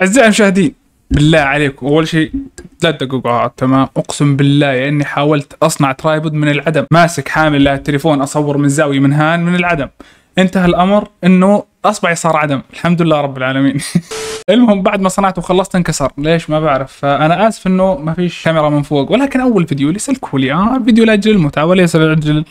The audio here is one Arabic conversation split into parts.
أعزائي المشاهدين، بالله عليكم أول شيء 3 دقائق تمام، أقسم بالله إني حاولت أصنع ترايبود من العدم، ماسك حامل التليفون أصور من زاوية من هان من العدم، انتهى الأمر إنه أصبعي صار عدم، الحمد لله رب العالمين. المهم بعد ما صنعته وخلصت انكسر، ليش ما بعرف، فأنا آسف إنه ما فيش كاميرا من فوق، ولكن أول فيديو اللي سلكوا لي فيديو لأجل المتعة وليس لأجل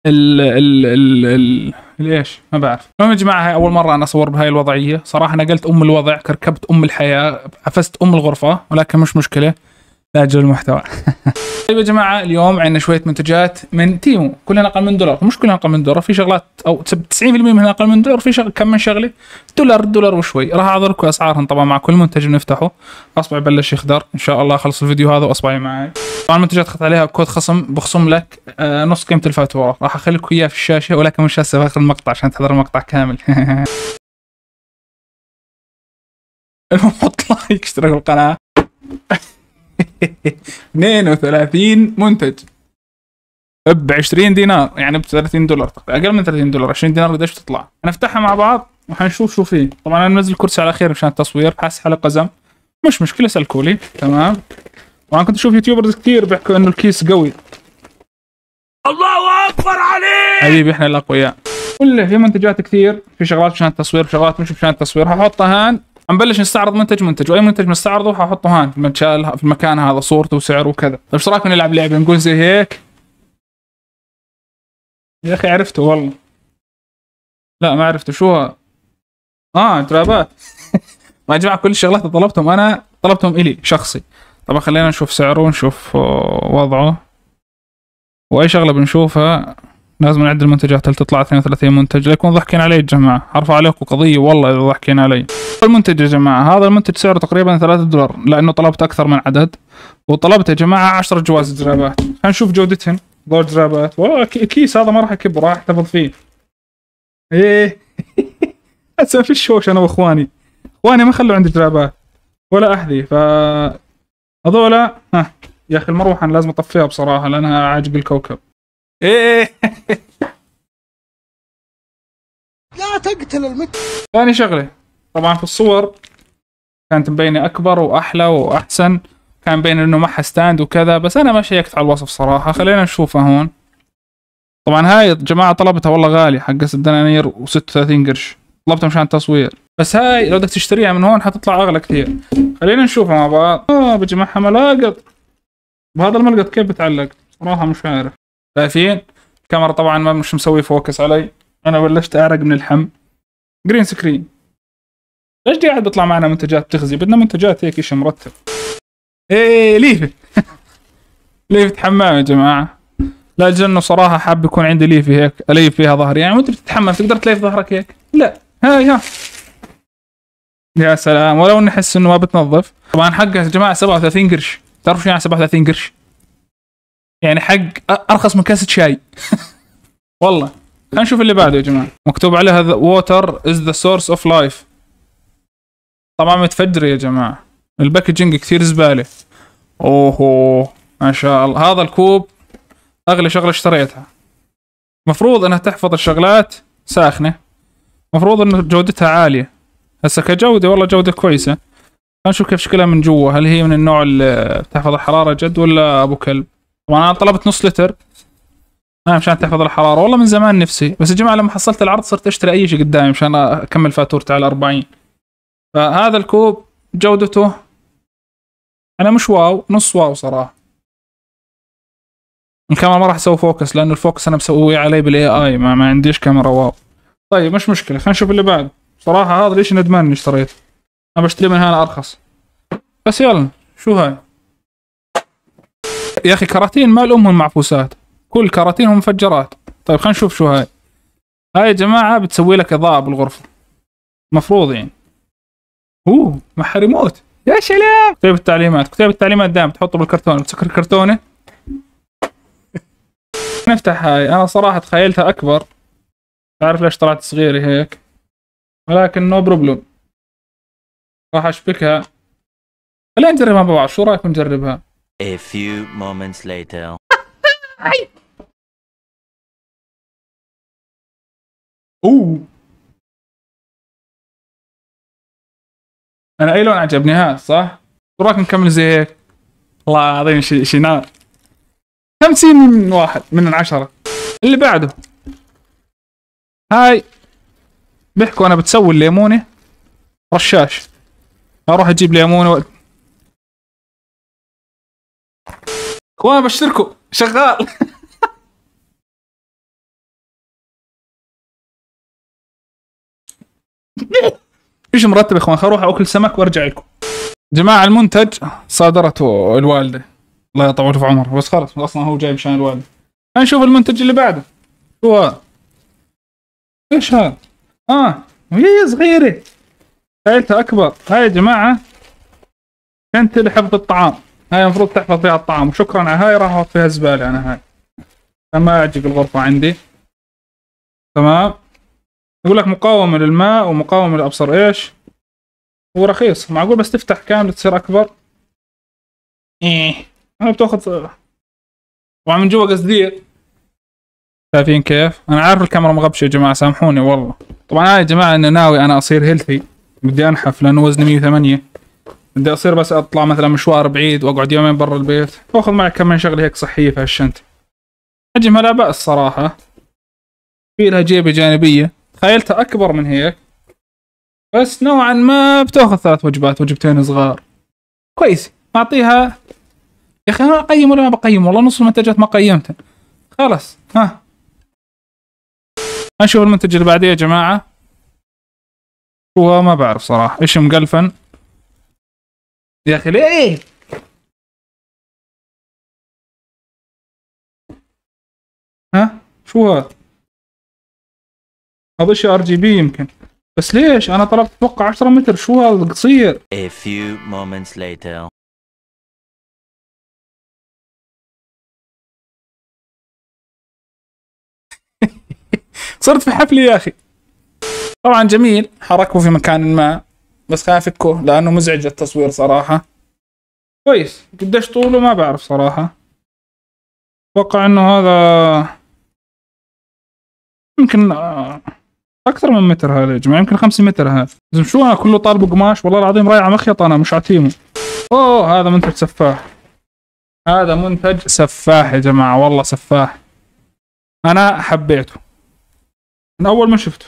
ال ليش ما بعرف. المهم يا جماعه، هاي اول مره انا اصور بهاي الوضعيه، صراحه نقلت ام الوضع، كركبت ام الحياه، عفست ام الغرفه، ولكن مش مشكله لاجل المحتوى. طيب يا جماعه، اليوم عندنا شويه منتجات من تيمو، كلها اقل من دولار، مش كلها اقل من دولار، في شغلات او 90% منها اقل من دولار، في شغل كم من شغله دولار وشوي. راح اعرض لكم اسعارهم طبعا مع كل منتج بنفتحه. اصبعي بلش يخضر، ان شاء الله اخلص الفيديو هذا واصبعي معي. طبعا المنتجات اخذت عليها كود خصم بخصم لك نص قيمه الفاتوره، راح اخلي لكم اياه في الشاشه ولكن مش هسه، باخر المقطع عشان تحضر المقطع كامل. المهم حط لايك، اشترك بالقناه. 32 منتج ب 20 دينار، يعني ب 30 دولار، اقل من 30 دولار، 20 دينار قديش بتطلع؟ هنفتحها مع بعض وحنشوف شو فيه. طبعا انا منزل كرسي على خير مشان التصوير، حاسس حالي قزم، مش مشكله سلكوا لي تمام. طبعا كنت اشوف يوتيوبرز كثير بيحكوا انه الكيس قوي. الله اكبر عليك حبيبي، احنا الاقوياء. كله في منتجات كثير، في شغلات مشان التصوير، في شغلات مش مشان التصوير. ححطها هان، نبلش نستعرض منتج، واي منتج بنستعرضه ححطه هان في المكان هذا، صورته وسعره وكذا. طيب ايش رايكم نلعب لعبه، نقول زي هيك؟ يا اخي عرفته والله. لا ما عرفته، شو جرابات. يا جماعه كل الشغلات اللي طلبتهم انا طلبتهم الي شخصي. طبعا خلينا نشوف سعره ونشوف وضعه، واي شغله بنشوفها لازم نعد المنتجات. هل تطلع 32 منتج؟ لا يكون ضحكين علي يا جماعه، حرفع عليكم قضيه والله اذا ضحكين علي. المنتج يا جماعه، هذا المنتج سعره تقريبا 3 دولار، لانه طلبت اكثر من عدد، وطلبت يا جماعه 10 جواز جرابات. خلينا نشوف جودتهن. ضوء جرابات، والله الكيس هذا ما راح اكبه، راح احتفظ فيه. ايه. هسه في الشوش انا واخواني ما خلوا عندي جرابات ولا احذيه، ف هذولا يا اخي المروحه أنا لازم اطفيها بصراحه لانها عاجق الكوكب. ايه. لا تقتل ثاني شغله، طبعا في الصور كانت مبينه اكبر واحلى واحسن، كان مبين انه معها ستاند وكذا، بس انا ما شيكت على الوصف صراحه. خلينا نشوفها هون. طبعا هاي يا جماعه طلبتها والله غالي، حق 6 دنانير و36 قرش، طلبتها مشان التصوير، بس هاي لو بدك تشتريها من هون حتطلع اغلى كثير. خلينا نشوفها مع بعض. بيجي معها ملاقط، بهذا الملقط كيف بتعلق صراحه مش عارف. شايفين الكاميرا طبعا ما مش مسوي فوكس علي، انا بلشت اعرق من الحم. جرين سكرين. ليش قاعد بيطلع معنا منتجات تخزي؟ بدنا منتجات هيك شيء مرتب. ايه ليفه. ليفه حمام يا جماعه، لا الجنة صراحة حاب يكون عندي ليفه هيك اليف فيها ظهري، يعني وانت بتتحمل تقدر تليف ظهرك هيك؟ لا ها يا سلام، ولو نحس انه ما بتنظف. طبعا حقها يا جماعة 37 قرش، تعرفوا شو يعني 37 قرش؟ يعني حق ارخص من كاسة شاي. والله. خلينا نشوف اللي بعده يا جماعة، مكتوب عليها water is the source of life. طبعا متفجرة يا جماعة، الباكجينج كثير زبالة. اوه ما شاء الله، هذا الكوب اغلى شغلة اشتريتها. مفروض انها تحفظ الشغلات ساخنة، مفروض انه جودتها عالية. هسه كجودة والله جودة كويسة. خلينا نشوف كيف شكلها من جوا، هل هي من النوع اللي بتحفظ الحرارة جد ولا ابو كلب. طبعا انا طلبت نص لتر مشان تحفظ الحرارة، والله من زمان نفسي، بس يا جماعة لما حصلت العرض صرت اشتري اي شيء قدامي مشان اكمل فاتورتي على 40. فهذا الكوب جودته انا مش واو، نص واو صراحة. الكاميرا ما راح اسوي فوكس لانه الفوكس انا مسويه عليه بالاي اي، ما عنديش كاميرا واو. طيب مش مشكله، خلينا نشوف اللي بعد. صراحه هذا ليش ندمان اني اشتريته، انا بشتري من هنا ارخص. بس يلا شو هاي يا اخي، كراتين ما لهم معفوسات، كل كراتينهم مفجرات. طيب خلينا نشوف شو هاي. هاي يا جماعه بتسوي لك اضاءه بالغرفه مفروض يعني. معها ريموت يا سلام. كتاب التعليمات دائما تحطه بالكرتونه، بتسكر الكرتونه. نفتح هاي، انا صراحة تخيلتها اكبر، بعرف ليش طلعت صغيرة هيك، ولكن نو بروبلم. راح اشبكها. خلينا نجربها مع بعض، شو رايكم نجربها؟ A few moments later. اوه انا اي لون عجبني هذا صح؟ وش رايك نكمل زي هيك؟ والله العظيم شي نار. 50 من 1 من 10. اللي بعده هاي بيحكوا انا بتسوي الليمونة رشاش. اروح اجيب ليمونة اخوان بشتركوا شغال. ايش مرتب يا اخوان، خليني اروح اكل سمك وارجع لكم. جماعة المنتج صادرته الوالدة الله يطول في عمره، بس خلص اصلا هو جاي مشان الوالدة. نشوف المنتج اللي بعده. شو هذا؟ ايش هذا؟ وهي صغيرة عيلتها اكبر. هاي يا جماعة كنت لحفظ الطعام، هاي المفروض تحفظ فيها الطعام، وشكرا على هاي راح احط فيها زبالة انا. هاي ما اعجب الغرفة عندي. تمام. يقول لك مقاومة للماء ومقاومة لأبصر ايش، ورخيص. معقول بس تفتح كامل تصير اكبر؟ انا بتاخذ طبعا من جوا قصدير. شايفين كيف؟ انا عارف الكاميرا مغبشة يا جماعة سامحوني والله. طبعا هاي يا جماعة انه ناوي انا اصير هيلثي، بدي انحف لانه وزني 108. بدي اصير بس اطلع مثلا مشوار بعيد واقعد يومين برا البيت، واخذ معي كم من شغله هيك صحية في هالشنطة. حجمها لا بأس صراحة، في لها جيبة جانبية، تخيلتها اكبر من هيك، بس نوعا ما بتاخذ 3 وجبات، وجبتين صغار كويس. اعطيها يا اخي. انا اقيم ولا ما بقيم؟ والله نص المنتجات ما قيمتها. خلص نشوف المنتج اللي بعديه يا جماعة. هو ما بعرف صراحة ايش مقلفن يا اخي ليه؟ شو هذا؟ هذا شيء RGB يمكن، بس ليش؟ انا طلبت اتوقع 10 متر. شو هذا قصير؟ A few moments later. صرت في حفلة يا اخي. طبعا جميل، حركه في مكان ما، بس خلينا افكه لانه مزعج التصوير صراحة. كويس. قديش طوله ما بعرف صراحة. اتوقع انه هذا يمكن اكثر من متر هذا يا جماعة، يمكن 5 متر هذا. شو انا كله طالبه قماش والله العظيم رايع مخيط انا مش عتيمه. هذا منتج سفاح. هذا منتج سفاح يا جماعة والله سفاح. انا حبيته من اول ما شفته.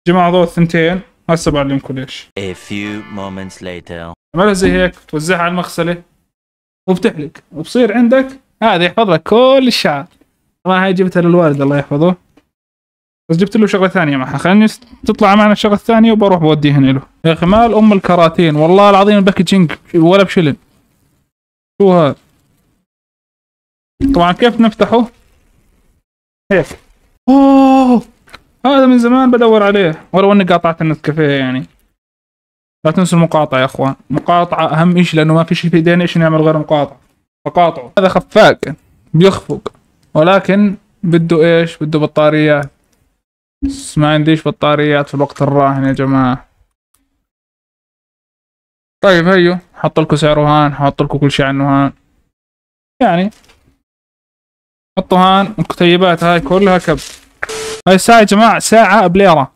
جماعة ضوء الثنتين هسه بعلمكم ليش. A few moments later. عملها زي هيك، توزعها على المغسلة وبتحلق، وبصير عندك هذا يحفظ لك كل الشعر. طبعا هاي جبتها للوالد الله يحفظه، بس جبت له شغلة ثانية معها. خليني تطلع معنا الشغلة الثانية وبروح بوديهن له. يا اخي مال ام الكراتين والله العظيم الباكجينج ولا بشلن. شو هذا؟ طبعا كيف نفتحه؟ هيك. هذا من زمان بدور عليه، ولو اني قاطعت النسكافيه يعني. لا تنسوا المقاطعة يا اخوان، مقاطعة اهم اشي، لانه ما في شي في ايدينا ايش نعمل غير مقاطعة. فقاطعوا. هذا خفاق بيخفق، ولكن بده ايش؟ بده بطاريات، بس ما عنديش بطاريات في الوقت الراهن يا جماعة. طيب هيو حط لكم سعره هان، حط لكم كل شي عنه هان يعني. حطوا هان الكتيبات هاي كلها كب. هاي الساعة يا جماعة ساعة بليرة،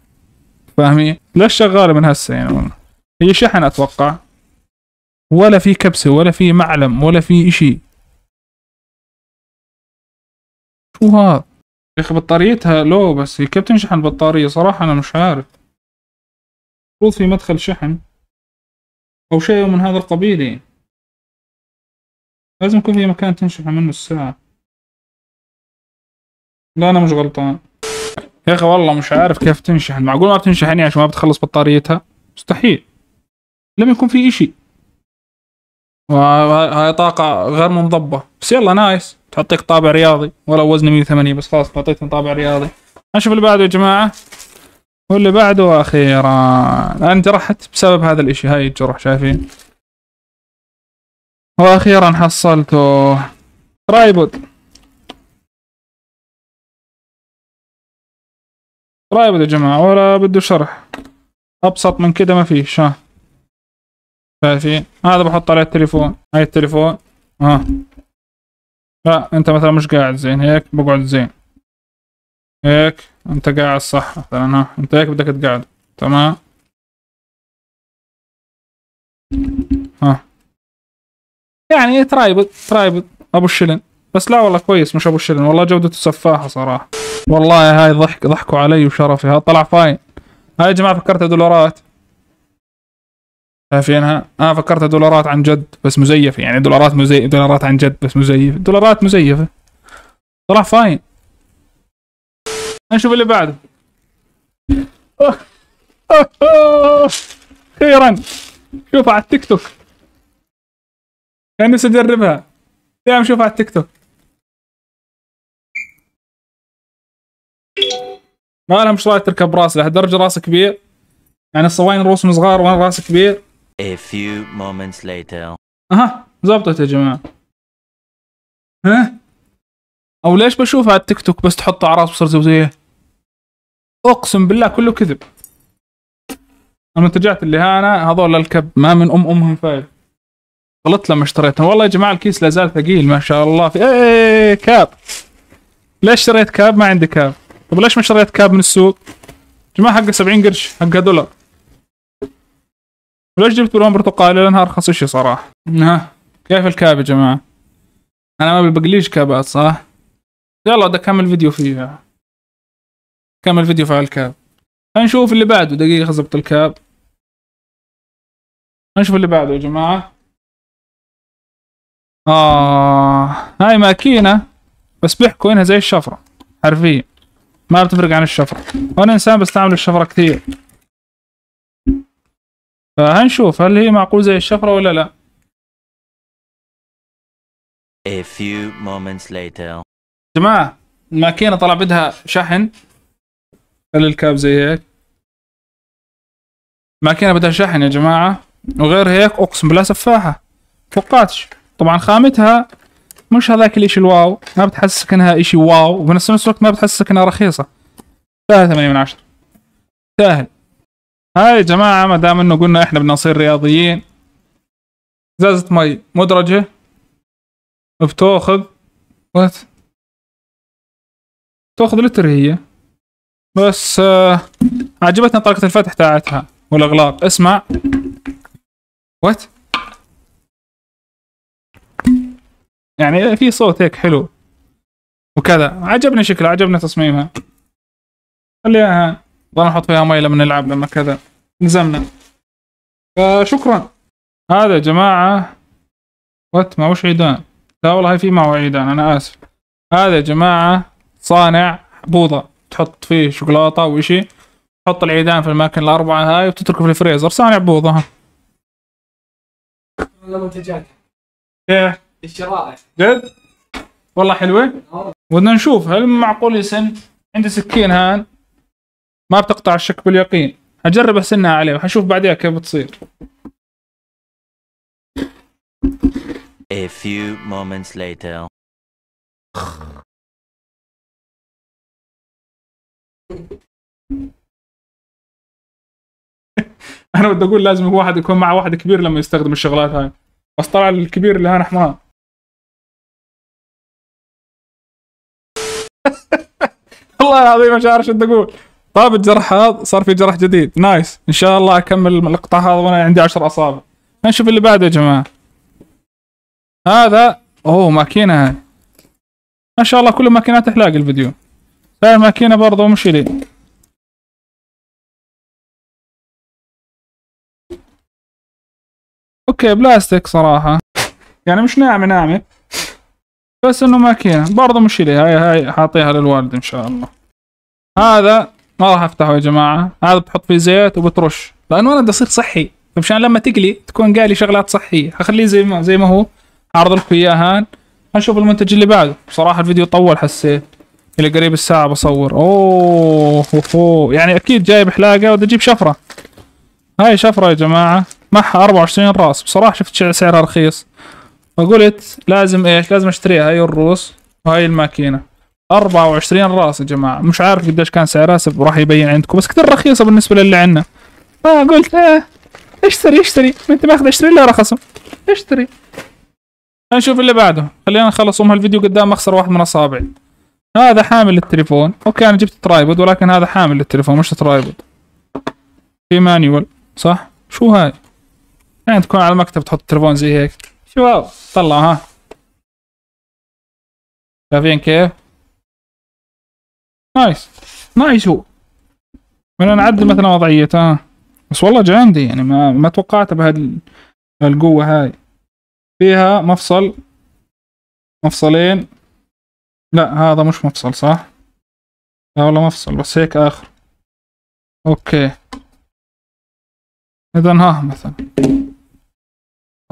فاهمين؟ ليش شغالة من هسه يعني؟ هي شحن اتوقع، ولا في كبسة ولا في معلم ولا في اشي. شو هذا؟ يا اخي بطاريتها لو، بس هي كيف تنشحن البطارية؟ صراحة انا مش عارف. المفروض في مدخل شحن او شيء من هذا القبيل يعني. لازم يكون في مكان تنشحن منه الساعة. لا انا مش غلطان يا اخي والله مش عارف كيف تنشحن. معقول ما بتنشحن يعني عشان ما بتخلص بطاريتها؟ مستحيل، لم يكن في اشي. وهاي طاقة غير منضبة، بس يلا نايس. تعطيك طابع رياضي، ولو وزني 108 بس خلاص تعطيتني طابع رياضي. نشوف اللي بعده يا جماعة. واللي بعده اخيرا انا انجرحت بسبب هذا الاشي. هاي الجرح شايفين، واخيرا حصلته. ترايبود. ترايبود يا جماعة ولا بده شرح، ابسط من كده ما فيش. شايفين هذا بحط عليه التليفون. هاي التليفون لا انت مثلا مش قاعد زين هيك، بقعد زين هيك. انت قاعد صح مثلا، انت هيك بدك تقعد تمام. ها يعني ترايبد ابو الشلن، بس لا والله كويس مش ابو الشلن، والله جودته سفاحه صراحه. والله هاي ضحكوا علي وشرفي، ها طلع فاين. هاي يا جماعه فكرتها دولارات، شايفينها؟ انا فكرتها دولارات عن جد بس مزيفه، يعني دولارات عن جد بس مزيفه، دولارات مزيفه. طلع فاين. نشوف اللي بعده. خيرا، شوفها على التيك توك، كان نفسي اجربها، دايم شوفها على التيك توك. ما لها مش رايح تركب راس لهالدرجه، راس كبير، يعني الصواين رؤوسهم صغار وانا راس كبير. A few moments later. اها زبطت يا جماعه. ها او ليش بشوفها على التيك توك بس تحطها على راس بصير زوزيه؟ اقسم بالله كله كذب. المنتجات اللي هانا هذول الكب ما من امهم فايد. غلطت لما اشتريتهم والله يا جماعه، الكيس لا زال ثقيل ما شاء الله. في كاب، ليش شريت كاب؟ ما عندي كاب. طب ليش ما شريت كاب من السوق؟ يا جماعه حقه 70 قرش، حقه دولار. وليش جبت بلون برتقالي؟ لانها ارخص شيء صراحه. ها كيف الكاب يا جماعه؟ انا ما بقليش كابات صح؟ يلا بدي اكمل فيديو فيها، كمل فيديو في الكاب. هنشوف اللي بعده. دقيقه زبط الكاب. هنشوف اللي بعده يا جماعه. هاي ماكينه بس بيحكوا انها زي الشفره حرفيا، ما بتفرق عن الشفره، وانا انسان بستعمل الشفره كثير، فهنشوف هل هي معقول زي الشفره ولا لا. A few moments later. جماعه الماكينه طلع بدها شحن. خلي الكاب زي هيك. الماكينه بدها شحن يا جماعه، وغير هيك اقسم بالله سفاحه فوقاتش. طبعا خامتها مش هذاك الاشي الواو، ما بتحسسك انها اشي واو، وبنفس الوقت ما بتحسسك انها رخيصه. 8/10 سهل. هاي يا جماعه ما دام انه قلنا احنا بدنا نصير رياضيين، ازازه مي مدرجه بتاخذ تاخذ لتر هي، بس عجبتنا طريقه الفتح تاعتها والاغلاق. اسمع يعني في صوت هيك حلو وكذا، عجبني شكلها، عجبني تصميمها. خليها ضل نحط فيها مي لما نلعب لما كذا نزمنا. فشكرا. هذا يا جماعة ما وش عيدان؟ لا والله في معه عيدان، انا اسف. هذا يا جماعة صانع بوضة تحط فيه شوكولاتة وشي، تحط العيدان في الاماكن الاربعة هاي وتتركه في الفريزر. صانع بوضة. ها منتجات ايه الشرائح جد والله حلوة. بدنا نشوف هل معقول يسن. عندي سكين هان ما بتقطع الشك باليقين، هجرب اسنها عليه وحشوف بعدها كيف بتصير. A few moments later. انا بدي اقول لازم واحد يكون مع واحد كبير لما يستخدم الشغلات هاي، بس طلع الكبير اللي هان حمار. والله العظيم مش عارف شو بدي اقول. طاب الجرح هذا صار في جرح جديد نايس. ان شاء الله اكمل المقطع هذا وانا عندي 10 اصابع. نشوف اللي بعده يا جماعه. هذا ماكينه هاي ما شاء الله، كل ماكينات احلاق الفيديو. هاي الماكينه برضه مش لي. اوكي بلاستيك صراحه، يعني مش ناعمه بس انه ماكينه برضه مش لي. هاي حاطيها للوالد ان شاء الله. هذا ما راح افتحه يا جماعه، هذا بتحط فيه زيت وبترش، لانه انا بدي اصير صحي، فمشان لما تقلي تكون قالي شغلات صحيه. هخليه زي ما هو، عرض لكم اياه هان. هنشوف المنتج اللي بعده. بصراحه الفيديو طول، حسيت الى قريب الساعه بصور. يعني اكيد جايب حلاقه وبدي اجيب شفره. هاي شفره يا جماعه معها 24 راس. بصراحه شفت سعرها رخيص فقلت لازم لازم اشتريها. هاي الروس وهاي الماكينه 24 راس يا جماعه. مش عارف قديش كان سعرها، راح يبين عندكم، بس كثير رخيصه بالنسبه للي عندنا. فقلت اشتري انت ماخذ، اشتري لا رخصهم اشتري. نشوف اللي بعده. خلينا نخلص هالفيديو قدام اخسر واحد من اصابعي. هذا حامل للتليفون. اوكي انا جبت ترايبود، ولكن هذا حامل للتليفون مش ترايبود. في مانيوال صح؟ شو هاي؟ يعني تكون على المكتب تحط التليفون زي هيك. شباب طلع ها، شايفين كيف؟ نايس نايس. هو بدنا نعدل مثلا وضعيته بس والله جامدة يعني ما توقعتها بهالقوة هاي. فيها مفصلين. لا هذا مش مفصل صح؟ لا والله مفصل بس هيك آخر. اوكي اذا ها مثلا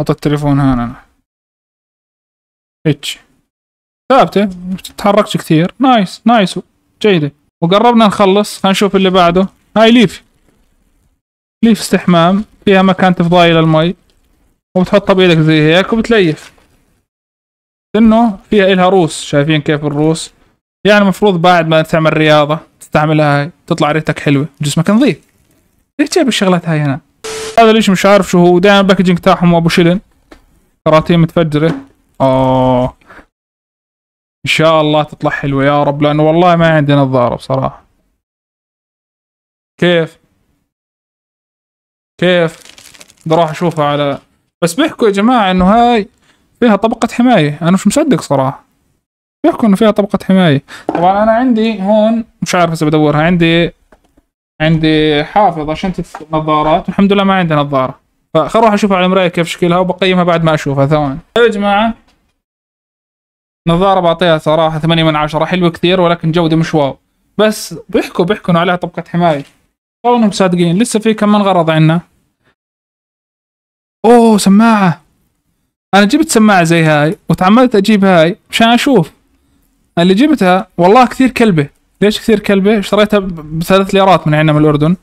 حط التليفون هون انا هيك ثابتة ما بتتحركش كثير. نايس جيدة. وقربنا نخلص، خلينا نشوف اللي بعده. هاي ليف استحمام، فيها مكان تفضاي للمي وبتحطها بإيدك زي هيك وبتليف. انه فيها إلها روس، شايفين كيف الروس؟ يعني المفروض بعد ما تعمل رياضة تستعملها هاي تطلع ريتك حلوة جسمك نظيف. ليش جايب الشغلات هاي هنا؟ هذا ليش مش عارف شو هو، دائما الباكجينج تاعهم ابو شلن، كراتين متفجرة. ان شاء الله تطلع حلوة يا رب، لانه والله ما عندي نظارة بصراحة. كيف بدي اروح اشوفها على، بس بيحكوا يا جماعة انه هاي فيها طبقة حماية. انا مش مصدق صراحة، بيحكوا انه فيها طبقة حماية. طبعا انا عندي هون مش عارف هسه بدورها، عندي حافظ عشان نظارات والحمد لله ما عندي نظارة، فخل اروح اشوفها على المراية كيف شكلها وبقيمها بعد ما اشوفها. ثواني يا جماعة، نظارة بعطيها صراحة 8 من 10، حلوة كثير ولكن جودة مش واو. بس بيحكوا انه عليها طبقة حماية، والله انهم صادقين. لسه في كمان غرض عنا. اوه سماعة، انا جبت سماعة زي هاي وتعمدت اجيب هاي مشان اشوف. اللي جبتها والله كثير كلبة. ليش كثير كلبة؟ اشتريتها ب3 ليرات من عندنا من الاردن،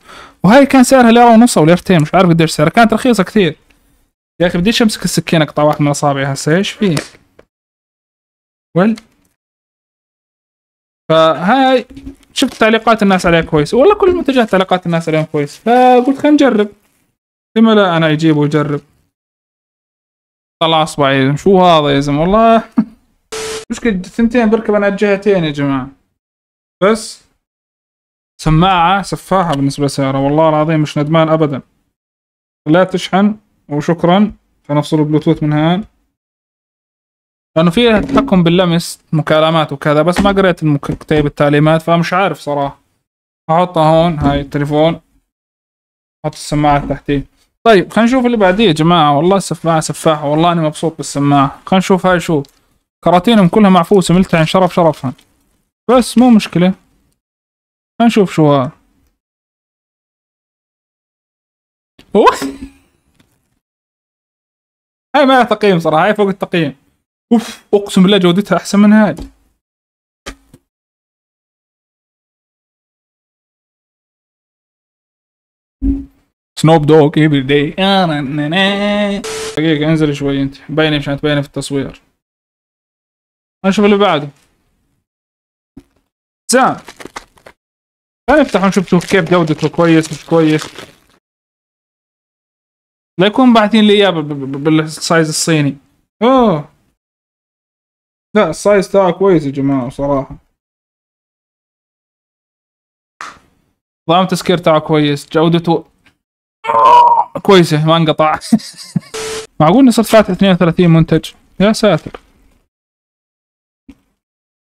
وهاي كان سعرها ليرة ونص او ليرتين، مش عارف قديش سعرها، كانت رخيصة كثير. يا اخي بديش امسك السكينة اقطع واحد من اصابعي هسه، ايش فيه؟ فهاي شفت تعليقات الناس عليها كويس، والله كل المنتجات تعليقات الناس عليهم كويس، فقلت خلينا نجرب. لما لا انا اجيبه وجرب. طلع اصبعي شو هذا يا زلمه والله. مشكلة 2 بركب انا الجهتين يا جماعة. بس سماعة سفاحة بالنسبة لسعرها، والله العظيم مش ندمان ابدا. لا تشحن وشكرا. فنفصل البلوتوث من هان لانه فيها تحكم باللمس مكالمات وكذا، بس ما قريت كتيب التعليمات فمش عارف صراحة. احطها هون هاي التليفون، احط السماعة تحتيه. طيب خلينا نشوف اللي بعديه يا جماعة. والله السماعة سفاحة، والله اني مبسوط بالسماعة. خلينا نشوف هاي شو، كراتينهم كلها معفوسة ملتعن شرفها، بس مو مشكلة. خلينا نشوف شو هذا. هاي ما لها تقييم صراحة، هاي فوق التقييم. اوف اقسم بالله جودتها احسن من هاي. سنوب دوغ ايفري داي. دقيقة انزل شوي انت، باينة مشان تبيني في التصوير. نشوف اللي بعده. زين خلينا نفتح ونشوف كيف جودته، كويس مش كويس. لا يكون باعتين لي اياه بالسايز الصيني. اوه لا السايز تاعه كويس يا جماعة صراحة. نظام التسكير تاعه كويس، جودته كويسة ما انقطع. معقول اني صرت فاتح 32 منتج؟ يا ساتر.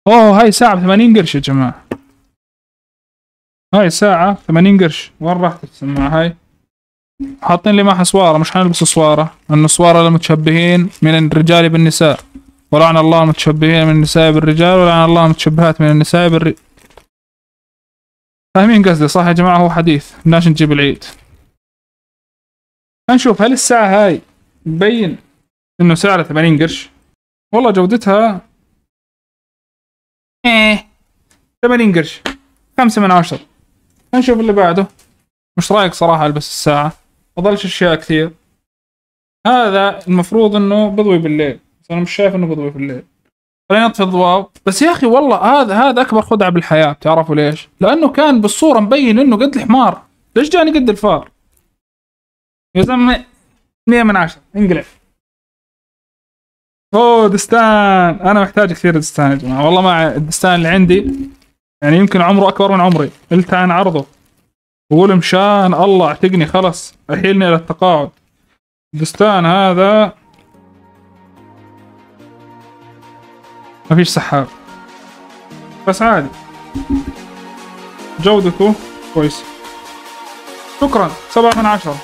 اوه هاي ساعة ب80 قرش يا جماعة. هاي ساعة 80 قرش. وين راحت السماعة هاي؟ حاطين لي معها صوارة، مش حنلبس صوارة، انه صوارة للمتشبهين من الرجال بالنساء، ولعن الله المتشبهين من النساء بالرجال، ولعن الله المتشبهات من النساء فاهمين قصدي صح يا جماعة؟ هو حديث بدناش نجيب العيد. هنشوف هل الساعة هاي مبين انه سعرها 80 قرش. والله جودتها 80 قرش، 5 من 10. هنشوف اللي بعده. مش رايك صراحة البس الساعة، اضلش اشياء كثير. هذا المفروض انه بضوي بالليل، بس انا مش شايف انه بضوي بالليل. خلينا نطفي الضوء. بس يا اخي والله هذا اكبر خدعة بالحياة. بتعرفوا ليش؟ لانه كان بالصورة مبين انه قد الحمار، ليش جاني قد الفار يا زلمة؟ 2 من 10 انقلع. اوه دستان، انا محتاج كثير دستان يا جماعة. والله ما الدستان اللي عندي يعني يمكن عمره اكبر من عمري، قلت عن عرضه بقول مشان الله اعتقني خلص احيلني الى التقاعد. الدستان هذا ما فيش سحاب بس عادي جودته كويسة. شكرا 7 من 10.